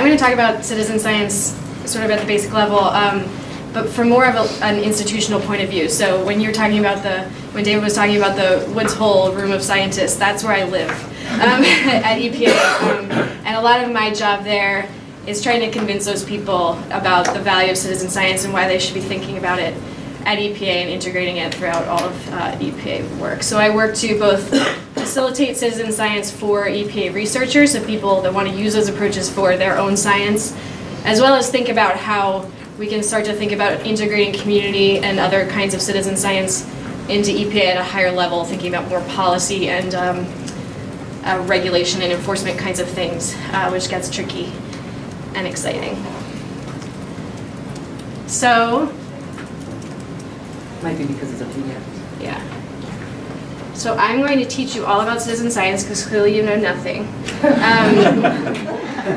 I'm going to talk about citizen science sort of at the basic level, but from more of an institutional point of view. So when you're talking about when David was talking about the Woods Hole room of scientists, that's where I live at EPA. And a lot of my job there is trying to convince those people about the value of citizen science and why they should be thinking about it at EPA and integrating it throughout all of EPA work. So I work to both facilitate citizen science for EPA researchers, so people that want to use those approaches for their own science, as well as think about how we can start to think about integrating community and other kinds of citizen science into EPA at a higher level, thinking about more policy and regulation and enforcement kinds of things, which gets tricky and exciting. So, might be because it's a PDF. Yeah. So I'm going to teach you all about citizen science because clearly you know nothing.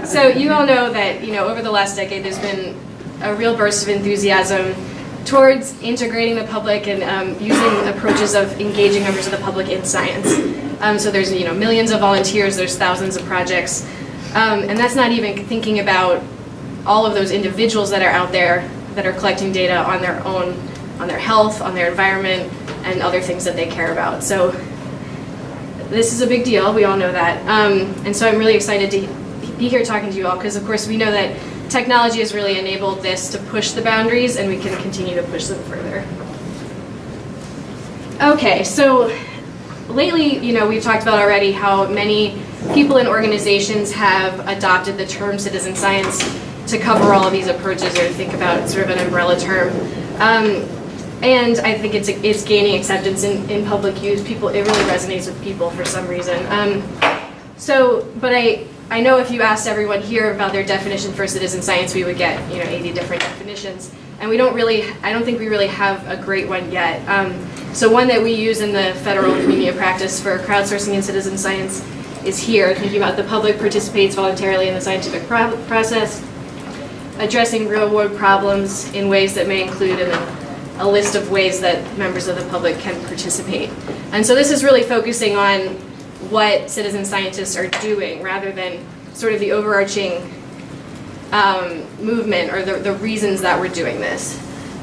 So you all know that over the last decade there's been a real burst of enthusiasm towards integrating the public and using approaches of engaging members of the public in science. So there's millions of volunteers, there's thousands of projects, and that's not even thinking about all of those individuals that are out there that are collecting data on their own, on their health, on their environment, and other things that they care about. So this is a big deal, we all know that. And so I'm really excited to be here talking to you all because of course we know that technology has really enabled this to push the boundaries and we can continue to push them further. Okay, so lately, we've talked about already how many people and organizations have adopted the term citizen science to cover all of these approaches or to think about sort of an umbrella term. And I think it's gaining acceptance in public use. It really resonates with people for some reason. But I know if you asked everyone here about their definition for citizen science, we would get 80 different definitions. And I don't think we really have a great one yet. So one that we use in the federal community of practice for crowdsourcing in citizen science is here, thinking about the public participates voluntarily in the scientific process, addressing real-world problems in ways that may include a list of ways that members of the public can participate. And so this is really focusing on what citizen scientists are doing rather than sort of the overarching movement or the reasons that we're doing this.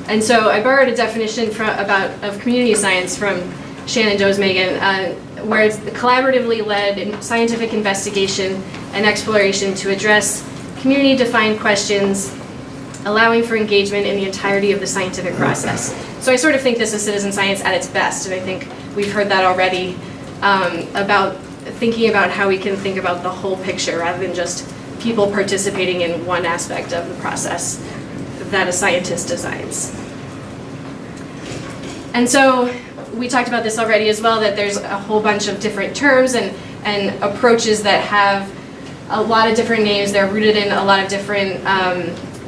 And so I borrowed a definition of community science from Shannon Does-Megan, where it's collaboratively led scientific investigation and exploration to address community-defined questions, allowing for engagement in the entirety of the scientific process. So I sort of think this is citizen science at its best, and I think we've heard that already about thinking about how we can think about the whole picture rather than just people participating in one aspect of the process that a scientist designs. And so we talked about this already as well, that there's a whole bunch of different terms and approaches that have a lot of different names. They're rooted in a lot of different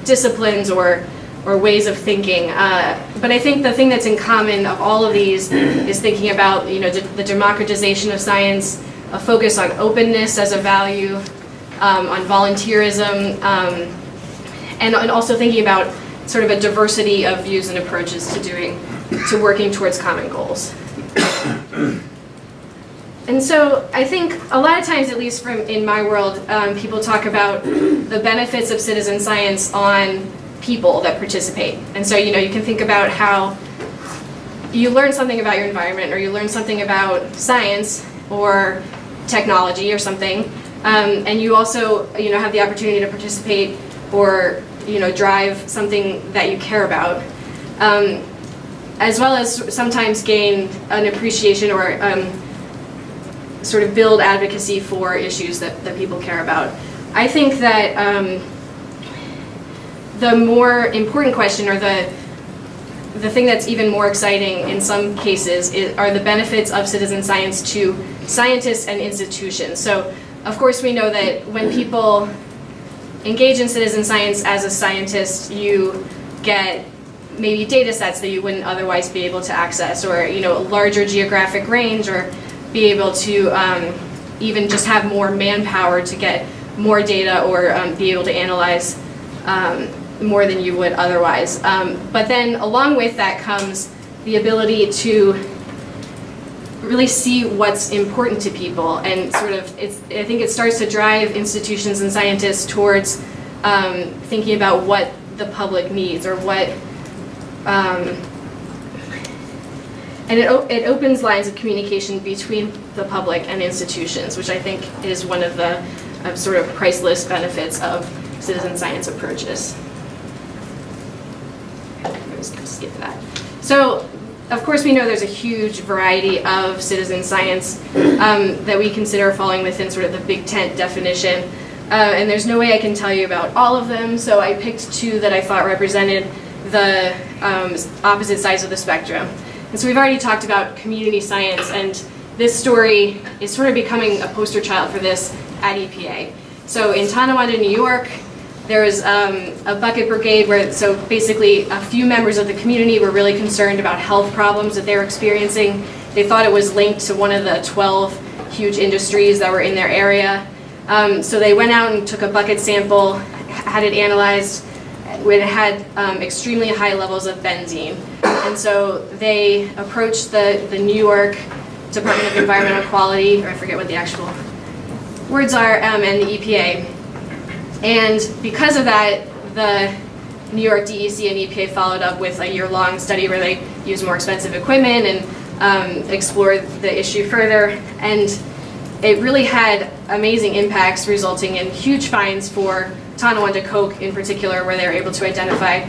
disciplines or ways of thinking. But I think the thing that's in common of all of these is thinking about the democratization of science, a focus on openness as a value, on volunteerism, and also thinking about sort of a diversity of views and approaches to working towards common goals. And so I think a lot of times, at least in my world, people talk about the benefits of citizen science on people that participate. And so you can think about how you learn something about your environment, or you learn something about science or technology or something, and you also have the opportunity to participate or drive something that you care about, as well as sometimes gain an appreciation or sort of build advocacy for issues that people care about. I think that the more important question, or the thing that's even more exciting in some cases, are the benefits of citizen science to scientists and institutions. So of course we know that when people engage in citizen science as a scientist, you get maybe data sets that you wouldn't otherwise be able to access, or a larger geographic range, or be able to even just have more manpower to get more data, or be able to analyze more than you would otherwise. But then along with that comes the ability to really see what's important to people, and sort of I think it starts to drive institutions and scientists towards thinking about what the public needs or what, and it opens lines of communication between the public and institutions, which I think is one of the sort of priceless benefits of citizen science approaches. I'm just going to skip that. So, of course, we know there's a huge variety of citizen science that we consider falling within sort of the big tent definition. And there's no way I can tell you about all of them, so I picked two that I thought represented the opposite sides of the spectrum. And so we've already talked about community science, and this story is sort of becoming a poster child for this at EPA. So in Tonawanda, New York, there was a bucket brigade where, so basically a few members of the community were really concerned about health problems that they were experiencing. They thought it was linked to one of the 12 huge industries that were in their area. So they went out and took a bucket sample, had it analyzed. It had extremely high levels of benzene. And so they approached the New York Department of Environmental Quality, or I forget what the actual words are, and the EPA. And because of that, the New York DEC and EPA followed up with a year-long study where they used more expensive equipment and explored the issue further. And it really had amazing impacts, resulting in huge fines for Tonawanda Coke in particular, where they were able to identify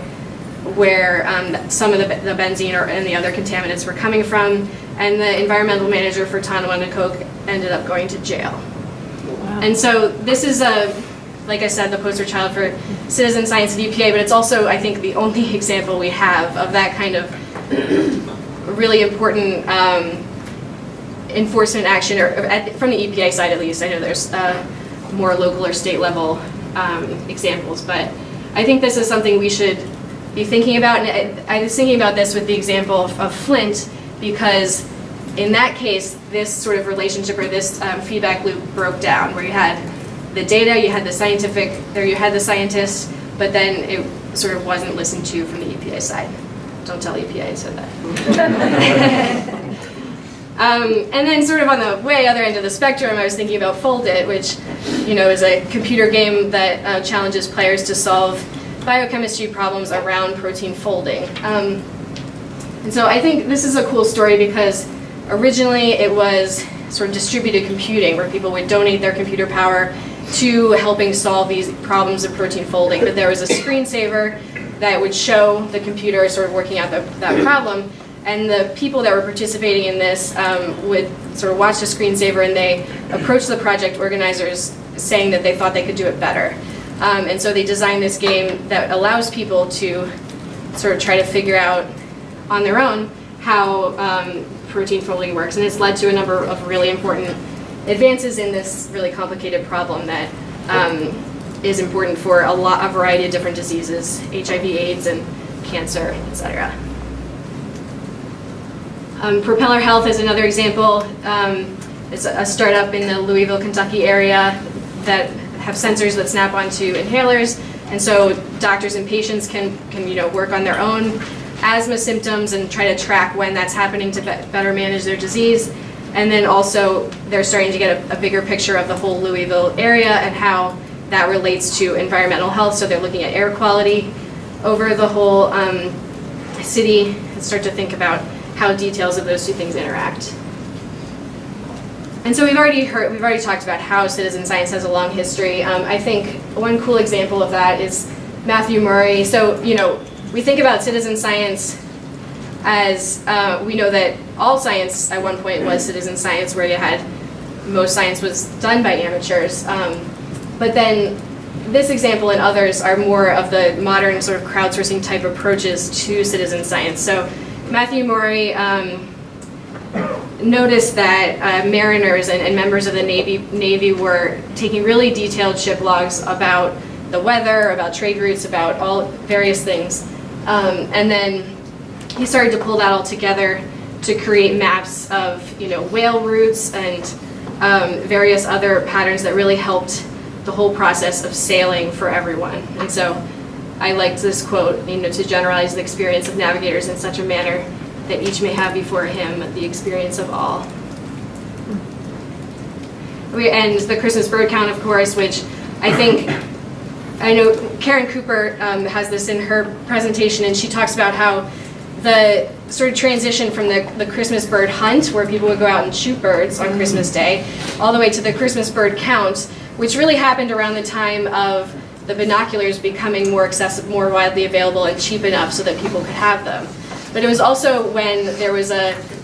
where some of the benzene and the other contaminants were coming from. And the environmental manager for Tonawanda Coke ended up going to jail. Wow. And so this is like I said, the poster child for citizen science at EPA, but it's also, I think, the only example we have of that kind of really important enforcement action, or from the EPA side at least. I know there's more local or state level examples, but I think this is something we should be thinking about. And I was thinking about this with the example of Flint, because in that case, this sort of relationship or this feedback loop broke down, where you had the data, you had the scientific, there you had the scientists, but then it sort of wasn't listened to from the EPA side. Don't tell EPA I said that. And then sort of on the way other end of the spectrum, I was thinking about Fold It, which, you know, is a computer game that challenges players to solve biochemistry problems around protein folding. And so I think this is a cool story because originally it was sort of distributed computing, where people would donate their computer power to helping solve these problems of protein folding. But there was a screensaver that would show the computer sort of working out that problem. And the people that were participating in this would sort of watch the screensaver, and they approached the project organizers saying that they thought they could do it better. And so they designed this game that allows people to sort of try to figure out on their own how protein folding works. And it's led to a number of really important advances in this really complicated problem that is important for a variety of different diseases, HIV, AIDS, and cancer, etc. Propeller Health is another example. It's a startup in the Louisville, Kentucky area that have sensors that snap onto inhalers, and so doctors and patients can work on their own asthma symptoms and try to track when that's happening to better manage their disease. And then also they're starting to get a bigger picture of the whole Louisville area and how that relates to environmental health. So they're looking at air quality over the whole city and start to think about how details of those two things interact. And so we've already talked about how citizen science has a long history. I think one cool example of that is Matthew Murray. So, we think about citizen science as, we know that all science at one point was citizen science, where you had, most science was done by amateurs. But then this example and others are more of the modern sort of crowdsourcing type approaches to citizen science. So Matthew Murray noticed that mariners and members of the Navy were taking really detailed ship logs about the weather, about trade routes, about all various things. And then he started to pull that all together to create maps of whale routes and various other patterns that really helped the whole process of sailing for everyone. And so I liked this quote, to generalize the experience of navigators in such a manner that each may have before him the experience of all. And the Christmas bird count, of course, which I think I know Karen Cooper has this in her presentation, and she talks about how the sort of transition from the Christmas bird hunt, where people would go out and shoot birds on Christmas Day, all the way to the Christmas bird count, which really happened around the time of the binoculars becoming more accessible, more widely available and cheap enough so that people could have them. But it was also when there was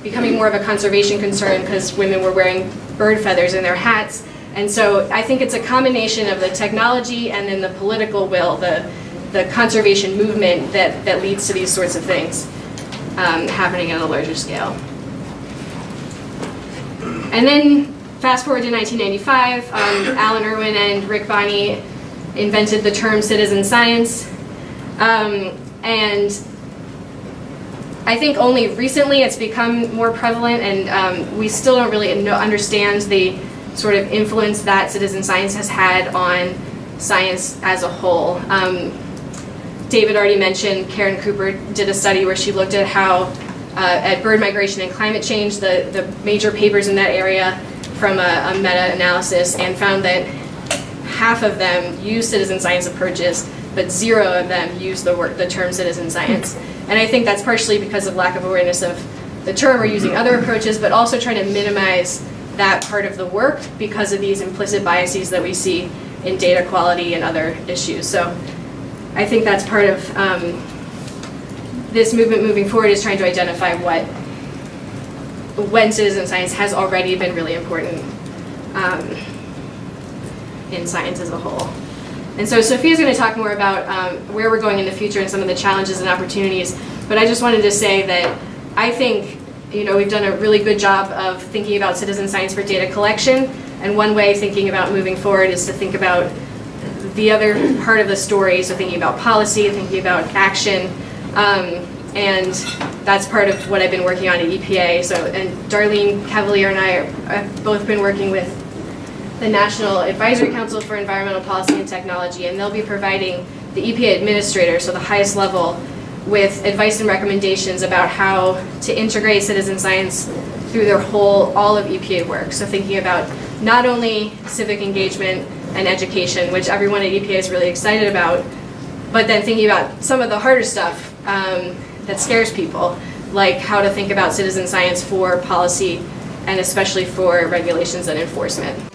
becoming more of a conservation concern because women were wearing bird feathers in their hats. And so I think it's a combination of the technology and then the political will, the conservation movement that leads to these sorts of things happening on a larger scale. And then fast forward to 1995, Alan Irwin and Rick Bonney invented the term citizen science. And I think only recently it's become more prevalent, and we still don't really understand the sort of influence that citizen science has had on science as a whole. David already mentioned Karen Cooper did a study where she looked at how, at bird migration and climate change, the major papers in that area from a meta-analysis, and found that half of them use citizen science approaches, but 0 of them use the term citizen science. And I think that's partially because of lack of awareness of the term or using other approaches, but also trying to minimize that part of the work because of these implicit biases that we see in data quality and other issues. So I think that's part of this movement moving forward, is trying to identify when citizen science has already been really important in science as a whole. And so Sophia's going to talk more about where we're going in the future and some of the challenges and opportunities, but I just wanted to say that I think we've done a really good job of thinking about citizen science for data collection, and one way thinking about moving forward is to think about the other part of the story, so thinking about policy, thinking about action, and that's part of what I've been working on at EPA. So, and Darlene Cavalier and I have both been working with the National Advisory Council for Environmental Policy and Technology, and they'll be providing the EPA administrator, so the highest level, with advice and recommendations about how to integrate citizen science through all of EPA work. So thinking about not only civic engagement and education, which everyone at EPA is really excited about, but then thinking about some of the harder stuff that scares people, like how to think about citizen science for policy and especially for regulations and enforcement.